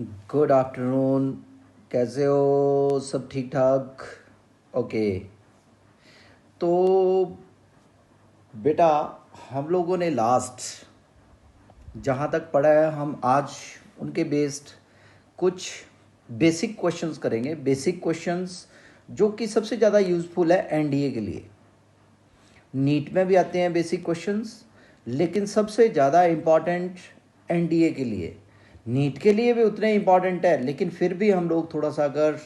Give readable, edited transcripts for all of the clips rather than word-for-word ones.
Good afternoon. कैसे हो? सब ठीक ठाक? ओके। तो बेटा, हम लोगों ने लास्ट जहाँ तक पढ़ा है हम आज उनके बेस्ड कुछ बेसिक क्वेश्चंस करेंगे। बेसिक क्वेश्चंस जो कि सबसे ज़्यादा यूज़फुल है एनडीए के लिए। नीट में भी आते हैं बेसिक क्वेश्चंस, लेकिन सबसे ज़्यादा इम्पॉर्टेंट एनडीए के लिए। नीट के लिए भी उतने इम्पॉर्टेंट है, लेकिन फिर भी हम लोग थोड़ा सा अगर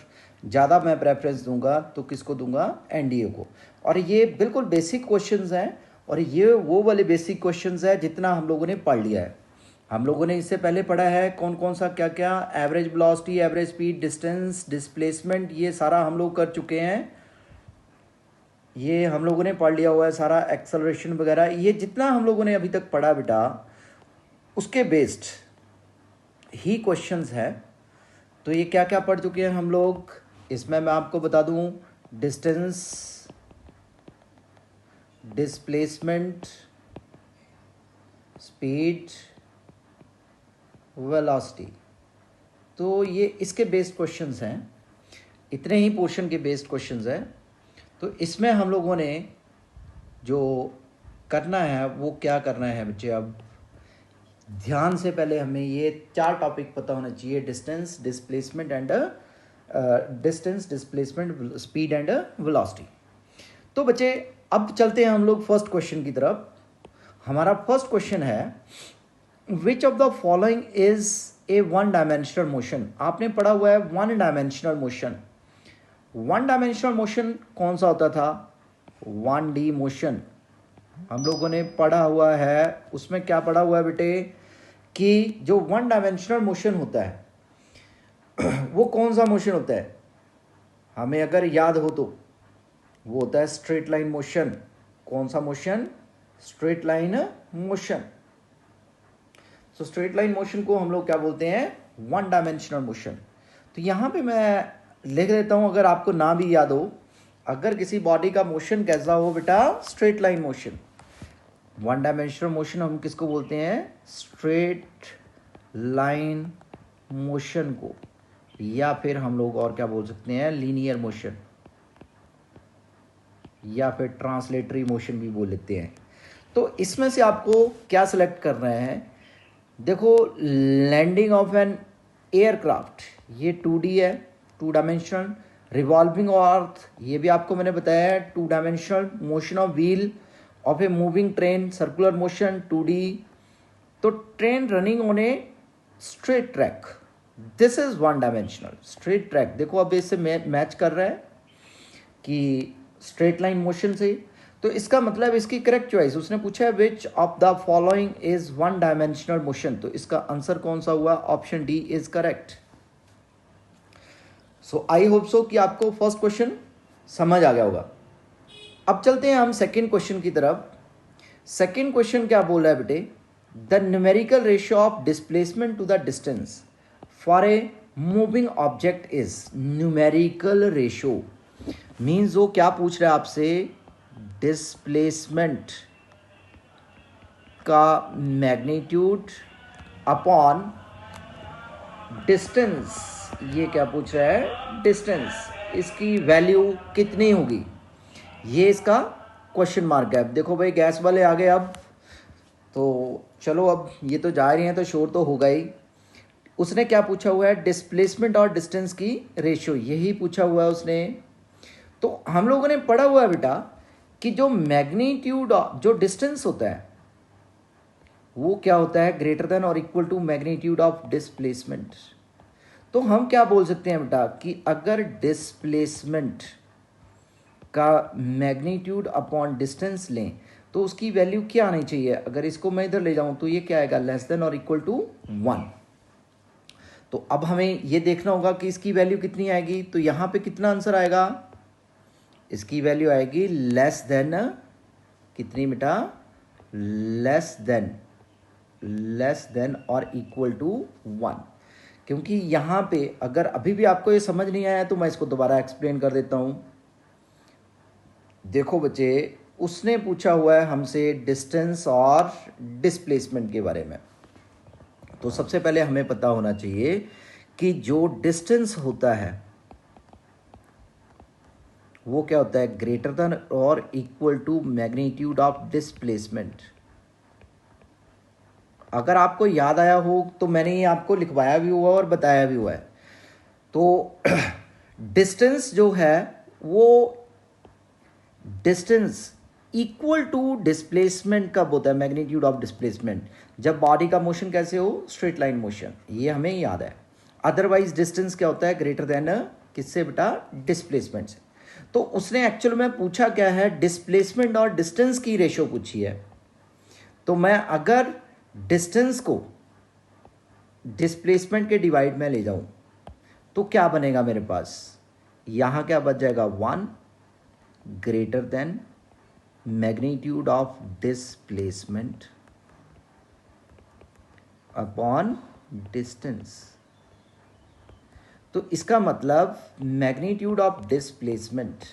ज़्यादा मैं प्रेफरेंस दूंगा तो किसको दूंगा? एनडीए को। और ये बिल्कुल बेसिक क्वेश्चंस हैं, और ये वो वाले बेसिक क्वेश्चंस है जितना हम लोगों ने पढ़ लिया है। हम लोगों ने इससे पहले पढ़ा है कौन कौन सा क्या क्या, average velocity, average speed, distance, displacement, ये सारा हम लोग कर चुके हैं। ये हम लोगों ने पढ़ लिया हुआ है सारा, एक्सेलरेशन वगैरह, ये जितना हम लोगों ने अभी तक पढ़ा बेटा, उसके बेस्ड ही क्वेश्चंस है। तो ये क्या क्या पढ़ चुके हैं हम लोग, इसमें मैं आपको बता दूं। डिस्टेंस, डिस्प्लेसमेंट, स्पीड, वेलोसिटी, तो ये इसके बेस्ड क्वेश्चंस हैं। इतने ही पोर्शन के बेस्ड क्वेश्चंस हैं। तो इसमें हम लोगों ने जो करना है वो क्या करना है बच्चे, अब ध्यान से पहले हमें ये 4 टॉपिक पता होना चाहिए। Distance, displacement and speed and velocity. तो बच्चे अब चलते हैं हम लोग फर्स्ट क्वेश्चन की तरफ। हमारा फर्स्ट क्वेश्चन है, विच of the following is a one dimensional motion. आपने पढ़ा हुआ है one dimensional motion. One dimensional motion कौन सा होता था? 1D मोशन हम लोगों ने पढ़ा हुआ है। उसमें क्या पढ़ा हुआ है बेटे, कि जो वन डायमेंशनल मोशन होता है वो कौन सा मोशन होता है? हमें अगर याद हो तो वो होता है स्ट्रेट लाइन मोशन। कौन सा motion? Straight line motion. So straight line motion को हम लोग क्या बोलते हैं? One dimensional motion. तो यहाँ पे मैं लिख देता हूँ, अगर आपको ना भी याद हो, अगर किसी बॉडी का मोशन कैसा हो बेटा? Straight line motion. One dimensional motion हम किसको बोलते हैं? स्ट्रेट लाइन मोशन को, या फिर हम लोग और क्या बोल सकते हैं? लीनियर मोशन, या फिर ट्रांसलेटरी मोशन भी बोल लेते हैं। तो इसमें से आपको क्या सिलेक्ट करना है? देखो, लैंडिंग ऑफ एन एयरक्राफ्ट, ये 2D है, 2 डायमेंशनल। रिवॉल्विंग अर्थ, ये भी आपको मैंने बताया है 2 dimensional. Motion of wheel of a moving train, circular motion, 2D। तो train running on a straight track, this is one dimensional. Straight track, देखो अब इससे मैच कर रहा है कि स्ट्रेट लाइन मोशन से। तो इसका मतलब इसकी करेक्ट चॉइस, उसने पूछा है विच of the following is one dimensional motion, तो इसका आंसर कौन सा हुआ? Option D is correct. So I hope so कि आपको फर्स्ट क्वेश्चन समझ आ गया होगा। अब चलते हैं हम सेकेंड क्वेश्चन की तरफ। सेकेंड क्वेश्चन क्या बोल रहा है बेटे? The numerical ratio of displacement to the distance for a moving object is. Numerical ratio means वो क्या पूछ रहा है आपसे? डिस्प्लेसमेंट का मैग्नीट्यूड अपॉन डिस्टेंस। ये क्या पूछ रहा है? डिस्टेंस, इसकी वैल्यू कितनी होगी, ये इसका क्वेश्चन मार्क है। अब देखो भाई, गैस वाले आ गए अब तो चलो, अब ये तो जा रही हैं तो शोर तो होगा ही। उसने क्या पूछा हुआ है? डिस्प्लेसमेंट और डिस्टेंस की रेशियो, यही पूछा हुआ है उसने। तो हम लोगों ने पढ़ा हुआ है बेटा कि जो मैग्नीट्यूड, जो डिस्टेंस होता है वो क्या होता है? ग्रेटर देन और equal to magnitude of displacement. तो हम क्या बोल सकते हैं बेटा कि अगर डिस्प्लेसमेंट का मैग्नीट्यूड अपॉन डिस्टेंस लें तो उसकी वैल्यू क्या आनी चाहिए? अगर इसको मैं इधर ले जाऊं तो ये क्या आएगा? लेस देन और इक्वल टू 1। तो अब हमें ये देखना होगा कि इसकी वैल्यू कितनी आएगी। तो यहाँ पे कितना आंसर आएगा? इसकी वैल्यू आएगी लेस देन, कितनी बेटा? लेस देन और इक्वल टू 1। क्योंकि यहाँ पे अगर अभी भी आपको ये समझ नहीं आया तो मैं इसको दोबारा एक्सप्लेन कर देता हूँ। देखो बच्चे, उसने पूछा हुआ है हमसे डिस्टेंस और डिस्प्लेसमेंट के बारे में। तो सबसे पहले हमें पता होना चाहिए कि जो डिस्टेंस होता है वो क्या होता है, ग्रेटर देन और equal to magnitude of displacement. अगर आपको याद आया हो तो मैंने ये आपको लिखवाया भी हुआ और बताया भी हुआ है। तो डिस्टेंस जो है वो डिस्टेंस इक्वल टू डिस्प्लेसमेंट कब होता है, मैग्नीट्यूड ऑफ डिस्प्लेसमेंट, जब बॉडी का मोशन कैसे हो, स्ट्रेट लाइन मोशन, ये हमें याद है। अदरवाइज डिस्टेंस क्या होता है, ग्रेटर देन किससे बेटा, डिस्प्लेसमेंट से। तो उसने एक्चुअल में पूछा क्या है, डिस्प्लेसमेंट और डिस्टेंस की रेशो पूछी है। तो मैं अगर डिस्टेंस को डिस्प्लेसमेंट के डिवाइड में ले जाऊं तो क्या बनेगा मेरे पास, यहां क्या बच जाएगा, 1 greater than magnitude of displacement upon distance. तो इसका मतलब magnitude of displacement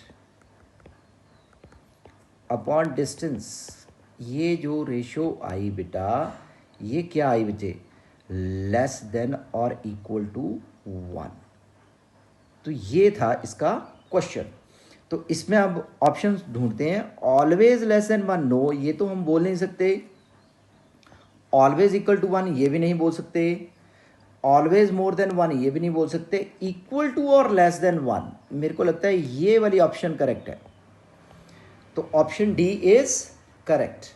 upon distance, ये जो रेशो आई बेटा, ये क्या आई बेटे, लेस देन और इक्वल टू 1। तो ये था इसका क्वेश्चन। तो इसमें अब ऑप्शंस ढूंढते हैं। ऑलवेज लेस देन 1 नो, ये तो हम बोल नहीं सकते। ऑलवेज इक्वल टू 1 ये भी नहीं बोल सकते। ऑलवेज मोर देन 1 ये भी नहीं बोल सकते। इक्वल टू और लेस देन 1, मेरे को लगता है ये वाली ऑप्शन करेक्ट है। तो option D is correct.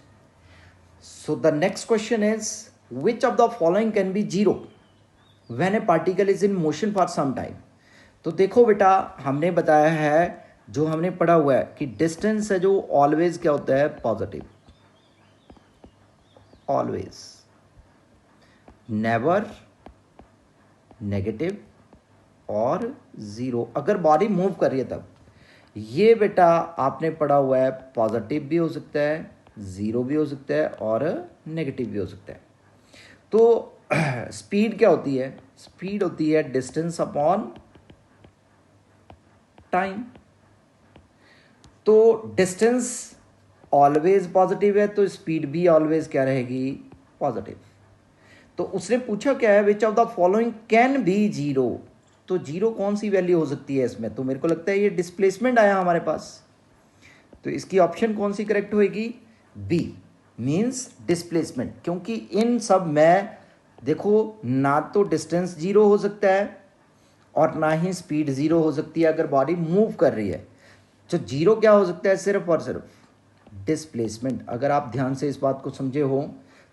So the next question is which of the following can be zero when a particle is in motion for some time. तो देखो बेटा, हमने बताया है, जो हमने पढ़ा हुआ है कि डिस्टेंस है जो ऑलवेज क्या होता है, पॉजिटिव, ऑलवेज, नेवर नेगेटिव और जीरो। अगर बॉडी मूव कर रही है तब ये बेटा आपने पढ़ा हुआ है, पॉजिटिव भी हो सकता है, जीरो भी हो सकता है और नेगेटिव भी हो सकता है। तो स्पीड क्या होती है, स्पीड होती है डिस्टेंस अपॉन टाइम। तो डिस्टेंस ऑलवेज पॉजिटिव है तो स्पीड भी ऑलवेज क्या रहेगी, पॉजिटिव। तो उसने पूछा क्या है, विच of the following can be zero. तो जीरो कौन सी वैल्यू हो सकती है इसमें, तो मेरे को लगता है ये डिस्प्लेसमेंट आया हमारे पास। तो इसकी ऑप्शन कौन सी करेक्ट होएगी, बी मींस डिस्प्लेसमेंट। क्योंकि इन सब में देखो ना तो डिस्टेंस जीरो हो सकता है और ना ही स्पीड जीरो हो सकती है अगर बॉडी मूव कर रही है। तो जीरो क्या हो सकता है, सिर्फ और सिर्फ डिस्प्लेसमेंट। अगर आप ध्यान से इस बात को समझे हो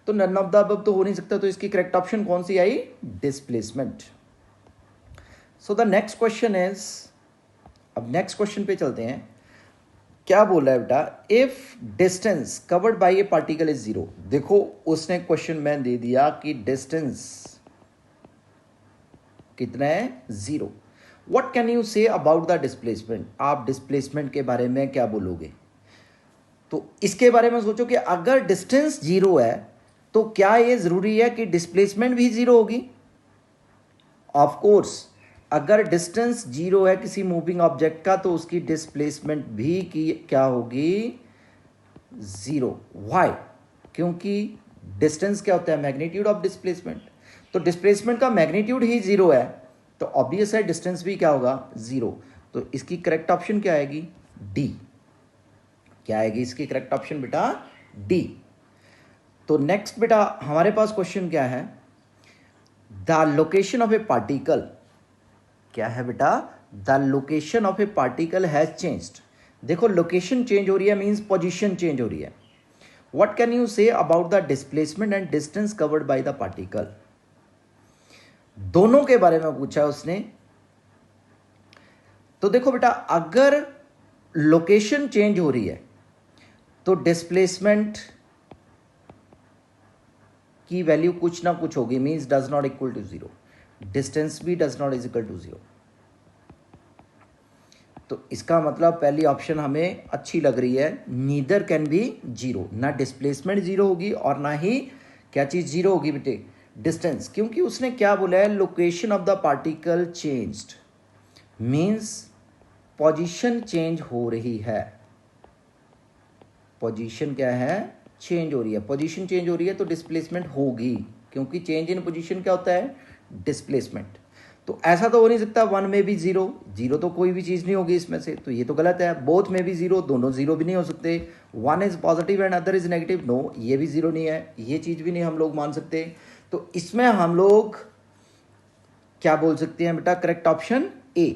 तो नन ऑफ द अबव तो हो नहीं सकता। तो इसकी करेक्ट ऑप्शन कौन सी आई, displacement. So the next question is, अब नेक्स्ट क्वेश्चन पे चलते हैं। क्या बोल रहा है बेटा, if distance covered by a particle is zero. देखो उसने क्वेश्चन में दे दिया कि डिस्टेंस कितना है, zero. What can you say about the displacement, आप डिस्प्लेसमेंट के बारे में क्या बोलोगे। तो इसके बारे में सोचो कि अगर डिस्टेंस जीरो है तो क्या ये जरूरी है कि डिस्प्लेसमेंट भी जीरो होगी। ऑफ कोर्स, अगर डिस्टेंस जीरो है किसी मूविंग ऑब्जेक्ट का तो उसकी डिस्प्लेसमेंट भी की क्या होगी, जीरो। व्हाई, क्योंकि डिस्टेंस क्या होता है, मैग्नीट्यूड ऑफ डिस्प्लेसमेंट। तो डिस्प्लेसमेंट का मैग्नीट्यूड ही जीरो है तो ऑब्वियस है डिस्टेंस भी क्या होगा, जीरो। तो इसकी करेक्ट ऑप्शन क्या आएगी, डी। क्या आएगी इसकी करेक्ट ऑप्शन बेटा, डी। तो नेक्स्ट बेटा हमारे पास क्वेश्चन क्या है, the location of A particle. क्या है बेटा, the location of A particle has changed. देखो लोकेशन चेंज हो रही है मींस पोजीशन चेंज हो रही है। What can you say about the displacement and distance covered by the particle. दोनों के बारे में पूछा है उसने। तो देखो बेटा, अगर लोकेशन चेंज हो रही है तो डिस्प्लेसमेंट की वैल्यू कुछ ना कुछ होगी, means does not equal to zero. Distance भी does not is equal to zero. तो इसका मतलब पहली ऑप्शन हमें अच्छी लग रही है, नीदर कैन बी जीरो। ना डिस्प्लेसमेंट जीरो होगी और ना ही क्या चीज जीरो होगी बेटे, डिस्टेंस। क्योंकि उसने क्या बोला है, location of the particle changed, means position change हो रही है। पोजीशन क्या है, चेंज हो रही है। पोजीशन चेंज हो रही है तो डिस्प्लेसमेंट होगी, क्योंकि चेंज इन पोजीशन क्या होता है, डिस्प्लेसमेंट। तो ऐसा तो हो नहीं सकता 1 में भी 0, 0 तो कोई भी चीज़ नहीं होगी इसमें से, तो ये तो गलत है। बोथ में भी 0, दोनों 0 भी नहीं हो सकते। 1 is positive and other is negative, no, ये भी 0 नहीं है, ये चीज़ भी नहीं हम लोग मान सकते। तो इसमें हम लोग क्या बोल सकते हैं बेटा, करेक्ट ऑप्शन ए,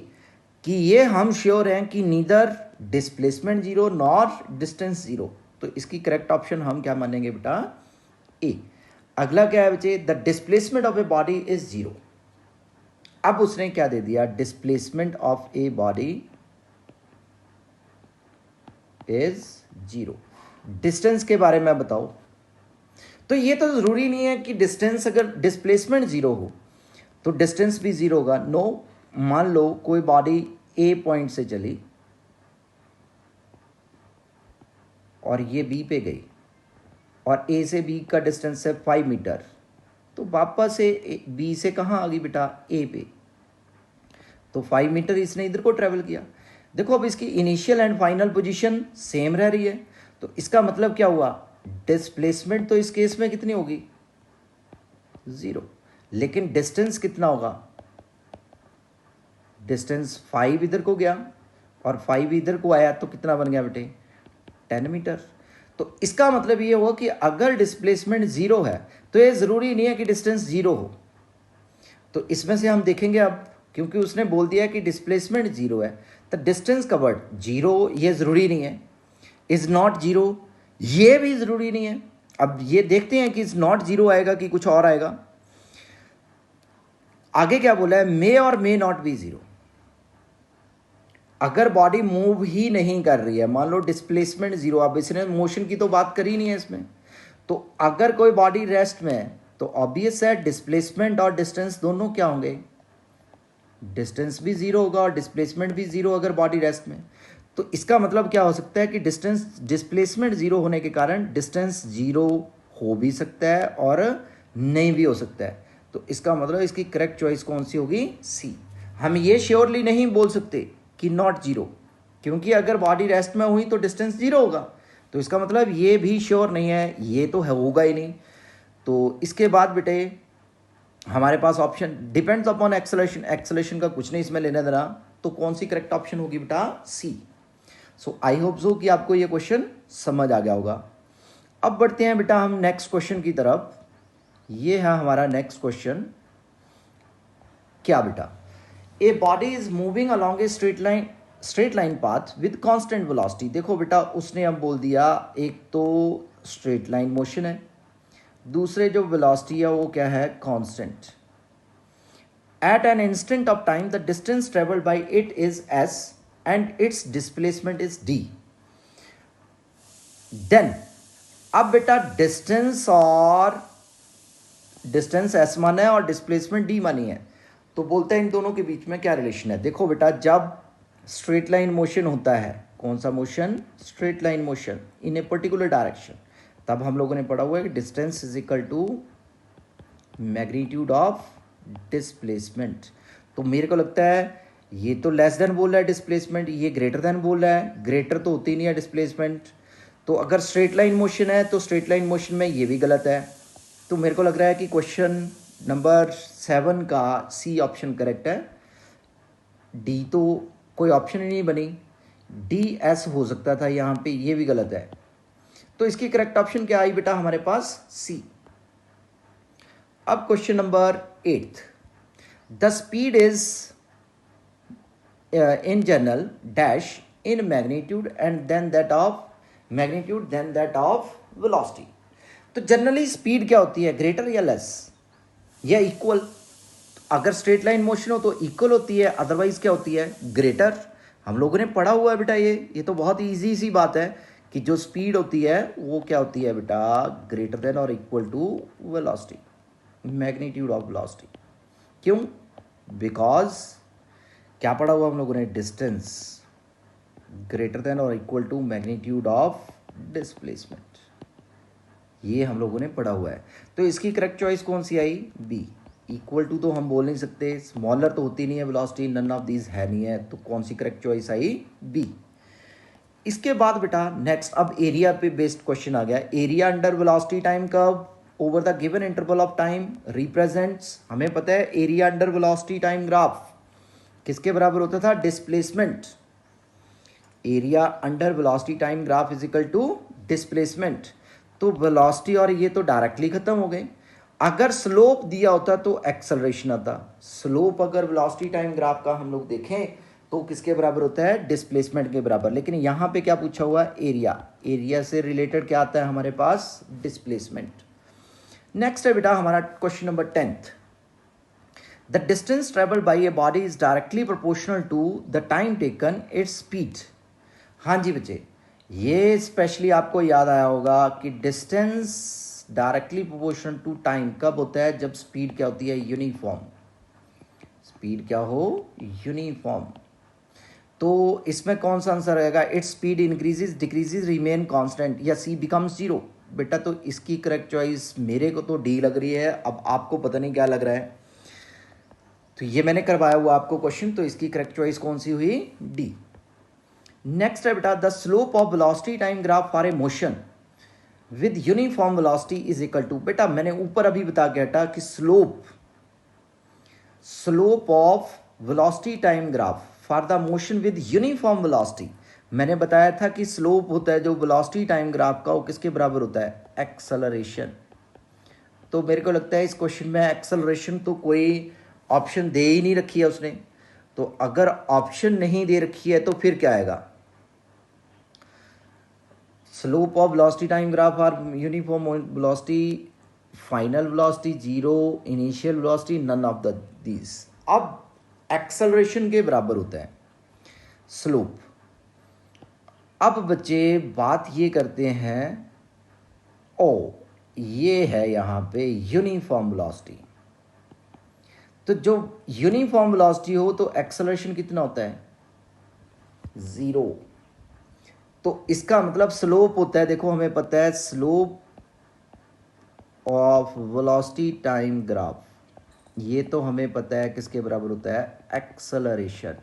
कि ये हम श्योर हैं कि नीदर डिस्प्लेसमेंट 0 नॉर डिस्टेंस 0। तो इसकी करेक्ट ऑप्शन हम क्या मानेंगे बेटा, ए। अगला क्या है बच्चे, the displacement of a body is 0। अब उसने क्या दे दिया, displacement of a body is 0। Distance के बारे में बताओ। तो ये तो जरूरी नहीं है कि डिस्टेंस, अगर डिस्प्लेसमेंट 0 हो तो डिस्टेंस भी 0 होगा। नो, मान लो कोई बॉडी ए पॉइंट से चली और ये बी पे गई और ए से बी का डिस्टेंस है 5 मीटर, तो वापस से बी से कहाँ आ गई बेटा, ए पे, तो 5 मीटर इसने इधर को ट्रेवल किया। देखो अब इसकी initial and final position same रह रही है, तो इसका मतलब क्या हुआ, डिस्प्लेसमेंट तो इस केस में कितनी होगी, 0, लेकिन डिस्टेंस कितना होगा, डिस्टेंस 5 इधर को गया और 5 इधर को आया, तो कितना बन गया बेटे, 10 मीटर। तो इसका मतलब ये हुआ कि अगर डिस्प्लेसमेंट 0 है तो ये ज़रूरी नहीं है कि डिस्टेंस 0 हो। तो इसमें से हम देखेंगे अब, क्योंकि उसने बोल दिया कि डिस्प्लेसमेंट 0 है, तो डिस्टेंस कवर्ड 0 ये ज़रूरी नहीं है, इज़ नॉट 0 ये भी ज़रूरी नहीं है। अब ये देखते हैं कि इज़ नॉट 0 आएगा कि कुछ और आएगा। आगे क्या बोला है, मे और मे नॉट बी 0। अगर बॉडी मूव ही नहीं कर रही है, मान लो डिस्प्लेसमेंट 0, अब इसने मोशन की तो बात करी नहीं है इसमें, तो अगर कोई बॉडी रेस्ट में है तो ऑब्वियस है डिस्प्लेसमेंट और डिस्टेंस दोनों क्या होंगे, डिस्टेंस भी 0 होगा और डिस्प्लेसमेंट भी 0 अगर बॉडी रेस्ट में। तो इसका मतलब क्या हो सकता है कि डिस्प्लेसमेंट 0 होने के कारण डिस्टेंस 0 हो भी सकता है और नहीं भी हो सकता है। तो इसका मतलब इसकी करेक्ट चॉइस कौन सी होगी, सी। हम ये श्योरली नहीं बोल सकते कि नॉट 0, क्योंकि अगर बॉडी रेस्ट में हुई तो डिस्टेंस 0 होगा, तो इसका मतलब ये भी श्योर नहीं है, ये तो होगा ही नहीं। तो इसके बाद बेटे हमारे पास option depends upon acceleration, acceleration का कुछ नहीं इसमें लेना देना, तो कौन सी करेक्ट ऑप्शन होगी बेटा, सी। सो आई होप सो कि आपको ये क्वेश्चन समझ आ गया होगा। अब बढ़ते हैं बेटा हम नेक्स्ट क्वेश्चन की तरफ। ये है हमारा नेक्स्ट क्वेश्चन, क्या बेटा, ए body is moving along a straight line path with constant velocity. देखो बेटा उसने अब बोल दिया, एक तो स्ट्रेट लाइन मोशन है, दूसरे जो वेलोसिटी है वो क्या है, constant. At an instant of time the distance travelled by it is S and its displacement is D. Then अब बेटा डिस्टेंस एस माना है और डिस्प्लेसमेंट डी मानी है, तो बोलते हैं इन दोनों के बीच में क्या रिलेशन है। देखो बेटा जब स्ट्रेट लाइन मोशन होता है, कौन सा motion, straight line motion in a particular direction, तब हम लोगों ने पढ़ा हुआ है कि distance is equal to magnitude of displacement. तो मेरे को लगता है ये तो लेस देन बोल रहा है डिस्प्लेसमेंट, ये ग्रेटर देन बोल रहा है, ग्रेटर तो होती नहीं है डिस्प्लेसमेंट। तो अगर स्ट्रेट लाइन मोशन है तो स्ट्रेट लाइन मोशन में ये भी गलत है। तो मेरे को लग रहा है कि क्वेश्चन नंबर 7 का सी ऑप्शन करेक्ट है। डी तो कोई ऑप्शन ही नहीं बनी, डी एस हो सकता था यहाँ पे, ये भी गलत है। तो इसकी करेक्ट ऑप्शन क्या आई बेटा हमारे पास, सी। अब question number 8, the speed is in general dash in magnitude and then that of velocity। तो जनरली स्पीड क्या होती है, ग्रेटर या लेस या इक्वल। अगर स्ट्रेट लाइन मोशन हो तो इक्वल होती है, अदरवाइज क्या होती है, ग्रेटर। हम लोगों ने पढ़ा हुआ है बेटा, ये तो बहुत ईजी सी बात है कि जो स्पीड होती है वो क्या होती है बेटा, ग्रेटर देन और equal to velocity, magnitude of velocity. क्यों, बिकॉज क्या पढ़ा हुआ हम लोगों ने, डिस्टेंस ग्रेटर देन और equal to magnitude of displacement, ये हम लोगों ने पढ़ा हुआ है। तो इसकी करेक्ट चॉइस कौन सी आई, बी। इक्वल टू तो हम बोल नहीं सकते, स्मॉलर तो होती नहीं है वेलोसिटी, नन ऑफ दीज है नहीं है, तो कौन सी करेक्ट चॉइस आई, बी। इसके बाद बेटा नेक्स्ट अब एरिया पे बेस्ड क्वेश्चन आ गया, area under velocity time curve over the given interval of time represents, हमें पता है area under velocity time graph किसके बराबर होता था, displacement. Area under velocity time graph is equal to displacement. तो वेलोसिटी और ये तो डायरेक्टली खत्म हो गए। अगर स्लोप दिया होता तो एक्सेलरेशन आता। स्लोप अगर वेलोसिटी टाइम ग्राफ का हम लोग देखें तो किसके बराबर होता है, डिस्प्लेसमेंट के बराबर। लेकिन यहाँ पे क्या पूछा हुआ है, एरिया। एरिया से रिलेटेड क्या आता है हमारे पास, डिस्प्लेसमेंट। नेक्स्ट है बेटा हमारा question number 10th। The distance travelled by a body is directly proportional to the time taken its speed. हाँ जी बच्चे, ये स्पेशली आपको याद आया होगा कि distance directly proportional to time कब होता है, जब स्पीड क्या होती है, यूनिफॉर्म। स्पीड क्या हो, यूनिफॉर्म। तो इसमें कौन सा आंसर रहेगा, its speed increases decreases remain constant, या सी बिकम्स जीरो। बेटा तो इसकी करेक्ट चॉइस मेरे को तो डी लग रही है, अब आपको पता नहीं क्या लग रहा है। तो ये मैंने करवाया हुआ आपको क्वेश्चन, तो इसकी करेक्ट चॉइस कौन सी हुई, डी। नेक्स्ट है बेटा the slope of velocity time graph for a motion with uniform velocity is equal to. बेटा मैंने ऊपर अभी बता के हटा कि slope of velocity time graph for the motion with uniform velocity, मैंने बताया था कि स्लोप होता है जो वेलोसिटी टाइम ग्राफ का, वो किसके बराबर होता है, एक्सेलरेशन। तो मेरे को लगता है इस क्वेश्चन में एक्सेलरेशन तो कोई ऑप्शन दे ही नहीं रखी है उसने। तो अगर ऑप्शन नहीं दे रखी है तो फिर क्या आएगा, slope of velocity time graph are uniform velocity, final velocity zero, initial velocity none of these दीज। अब एक्सेलरेशन के बराबर होता है स्लोप। अब बच्चे बात ये करते हैं, ओ ये है यहाँ पे यूनिफॉर्म वेलोसिटी। तो जो यूनिफॉर्म वेलोसिटी हो तो एक्सेलरेशन कितना होता है, जीरो। तो इसका मतलब स्लोप होता है, देखो हमें पता है slope of velocity time graph, ये तो हमें पता है किसके बराबर होता है, एक्सेलरेशन।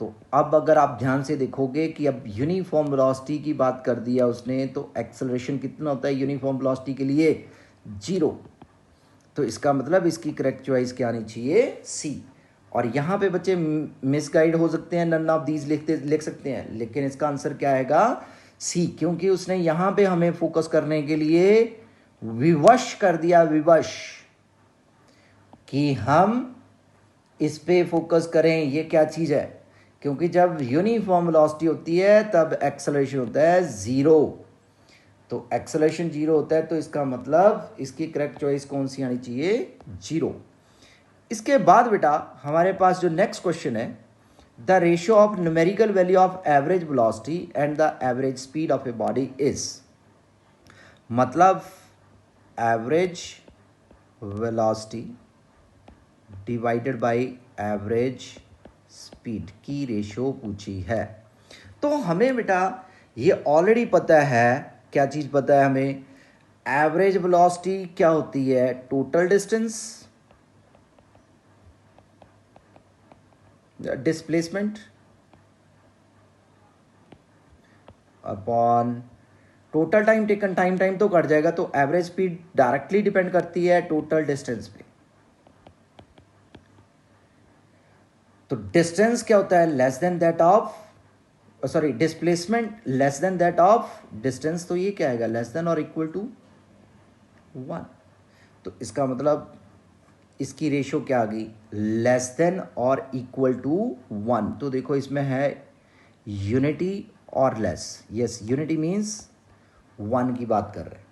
तो अब अगर आप ध्यान से देखोगे कि अब यूनिफॉर्म वेलोसिटी की बात कर दिया उसने, तो एक्सेलरेशन कितना होता है यूनिफॉर्म वेलोसिटी के लिए, जीरो। तो इसका मतलब इसकी करेक्ट चॉइस क्या आनी चाहिए, सी। और यहाँ पे बच्चे मिसगाइड हो सकते हैं, नन ऑफ दीज लिख सकते हैं, लेकिन इसका आंसर क्या आएगा, सी। क्योंकि उसने यहाँ पे हमें फोकस करने के लिए विवश कर दिया, विवश, कि हम इस पे फोकस करें, ये क्या चीज़ है। क्योंकि जब यूनिफॉर्म वेलोसिटी होती है तब एक्सेलरेशन होता है ज़ीरो। तो एक्सेलरेशन जीरो होता है, तो इसका मतलब इसकी करेक्ट चॉइस कौन सी आनी चाहिए, जीरो। इसके बाद बेटा हमारे पास जो नेक्स्ट क्वेश्चन है, the ratio of numerical value of average velocity and the average speed of a body is, मतलब average velocity divided by average speed की रेशियो पूछी है। तो हमें बेटा ये ऑलरेडी पता है, क्या चीज़ पता है हमें, एवरेज वेलोसिटी क्या होती है, total distance displacement upon total time taken. Time तो कट जाएगा, तो एवरेज स्पीड डायरेक्टली डिपेंड करती है टोटल डिस्टेंस पे। तो डिस्टेंस क्या होता है, less than that of, sorry displacement less than that of distance. तो ये क्या आएगा, लेस देन और इक्वल टू 1। तो इसका मतलब इसकी रेशियो क्या आ गई, लेस देन और इक्वल टू 1। तो देखो इसमें है यूनिटी और लेस, यस यूनिटी मीन्स 1 की बात कर रहे हैं।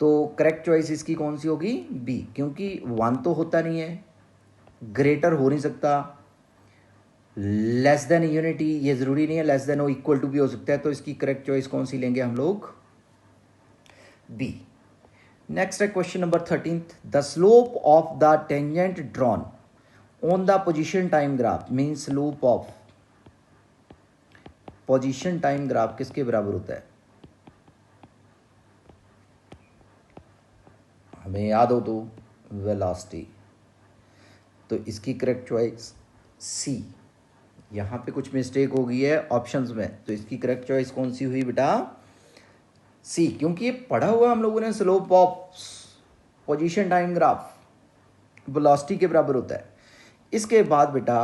तो करेक्ट चॉइस इसकी कौन सी होगी, बी। क्योंकि 1 तो होता नहीं है, ग्रेटर हो नहीं सकता, लेस देन यूनिटी ये ज़रूरी नहीं है, लेस देन और इक्वल टू भी हो सकता है। तो इसकी करेक्ट चॉइस कौन सी लेंगे हम लोग, बी। नेक्स्ट है question number 13th। The slope of the tangent drawn on the position time graph means slope of position time graph किसके बराबर होता है, हमें याद हो तो वेलोसिटी। तो इसकी करेक्ट चॉइस सी। यहाँ पे कुछ मिस्टेक हो गई है ऑप्शंस में, तो इसकी करेक्ट चॉइस कौन सी हुई बेटा, सी, क्योंकि ये पढ़ा हुआ हम लोगों ने slope of position time graph velocity के बराबर होता है। इसके बाद बेटा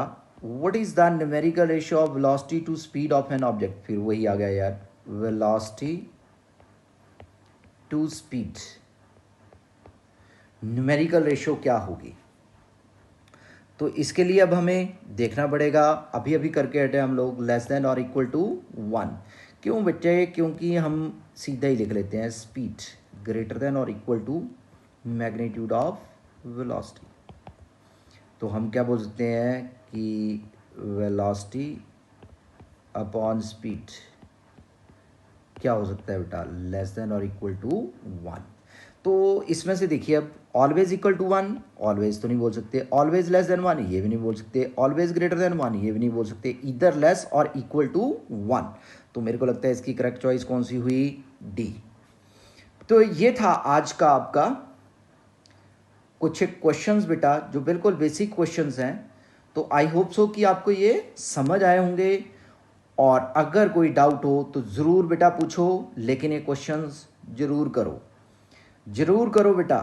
what is the numerical ratio of velocity to speed of an object, फिर वही आ गया यार, velocity to speed numerical ratio क्या होगी। तो इसके लिए अब हमें देखना पड़ेगा, अभी अभी करके हटे हम लोग, लेस देन और इक्वल टू 1। क्यों बच्चे, क्योंकि हम सीधा ही लिख लेते हैं स्पीड ग्रेटर देन और equal to magnitude of velocity. तो हम क्या बोल सकते हैं कि वेलोसिटी अपॉन स्पीड क्या हो सकता है बेटा, लेस देन और इक्वल टू 1। तो इसमें से देखिए अब ऑलवेज इक्वल टू 1, ऑलवेज तो नहीं बोल सकते, ऑलवेज लेस देन 1 ये भी नहीं बोल सकते, ऑलवेज ग्रेटर देन 1 ये भी नहीं बोल सकते, इधर लेस और इक्वल टू 1। तो मेरे को लगता है इसकी करेक्ट चॉइस कौन सी हुई, डी। तो ये था आज का आपका कुछ क्वेश्चंस बेटा, जो बिल्कुल बेसिक क्वेश्चंस हैं। तो आई होप सो कि आपको ये समझ आए होंगे, और अगर कोई डाउट हो तो ज़रूर बेटा पूछो, लेकिन ये क्वेश्चंस ज़रूर करो, ज़रूर करो बेटा।